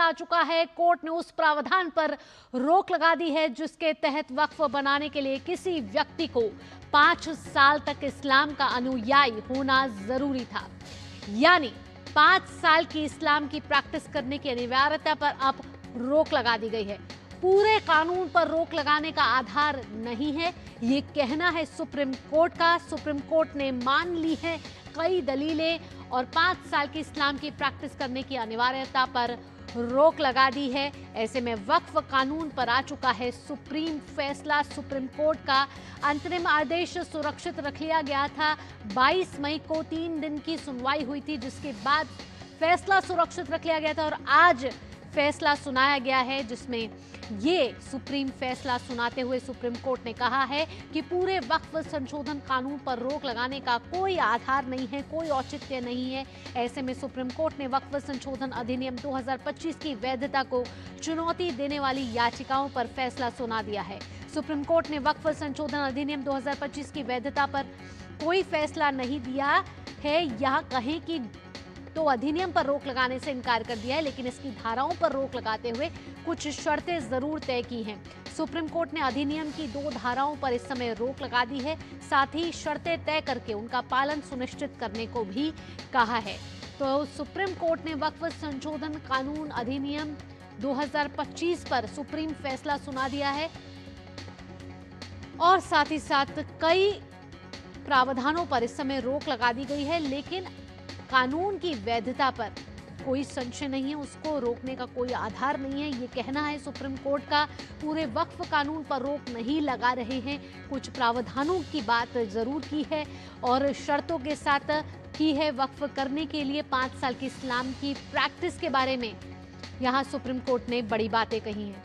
आ चुका है। कोर्ट ने उस प्रावधान पर रोक लगा दी है जिसके तहत वक्फ बनाने के लिए किसी व्यक्ति को 5 साल तक इस्लाम का अनुयायी होना जरूरी था। यानी 5 साल की इस्लाम की प्रैक्टिस करने की अनिवार्यता पर अब रोक लगा दी गई है। पूरे कानून पर रोक लगाने का आधार नहीं है, ये कहना है सुप्रीम कोर्ट का। सुप्रीम कोर्ट ने मान ली है कई दलीलें और 5 साल की इस्लाम की प्रैक्टिस करने की अनिवार्यता पर रोक लगा दी है। ऐसे में वक्फ कानून पर आ चुका है सुप्रीम फैसला। सुप्रीम कोर्ट का अंतरिम आदेश सुरक्षित रख लिया गया था। 22 मई को 3 दिन की सुनवाई हुई थी, जिसके बाद फैसला सुरक्षित रख लिया गया था और आज फैसला सुनाया गया है, जिसमें ये सुप्रीम फैसला सुनाते हुए सुप्रीम कोर्ट ने कहा है कि पूरे वक्फ संशोधन कानून पर रोक लगाने का कोई आधार नहीं है, कोई औचित्य नहीं है। ऐसे में सुप्रीम कोर्ट ने वक्फ संशोधन अधिनियम 2025 की वैधता को चुनौती देने वाली याचिकाओं पर फैसला सुना दिया है। सुप्रीम कोर्ट ने वक्फ संशोधन अधिनियम 2025 की वैधता पर कोई फैसला नहीं दिया है। यह कहें कि तो अधिनियम पर रोक लगाने से इनकार कर दिया है, लेकिन इसकी धाराओं पर रोक लगाते हुए कुछ शर्तें जरूर तय की हैं। सुप्रीम कोर्ट ने अधिनियम की 2 धाराओं पर इस समय रोक लगा दी है, साथ ही शर्तें तय करके उनका पालन सुनिश्चित करने को भी कहा है। तो सुप्रीम कोर्ट ने वक्फ संशोधन कानून अधिनियम 2025 पर सुप्रीम फैसला सुना दिया है और साथ ही साथ कई प्रावधानों पर इस समय रोक लगा दी गई है, लेकिन कानून की वैधता पर कोई संशय नहीं है, उसको रोकने का कोई आधार नहीं है, ये कहना है सुप्रीम कोर्ट का। पूरे वक्फ कानून पर रोक नहीं लगा रहे हैं, कुछ प्रावधानों की बात जरूर की है और शर्तों के साथ की है। वक्फ करने के लिए 5 साल की इस्लाम की प्रैक्टिस के बारे में यहाँ सुप्रीम कोर्ट ने बड़ी बातें कही हैं।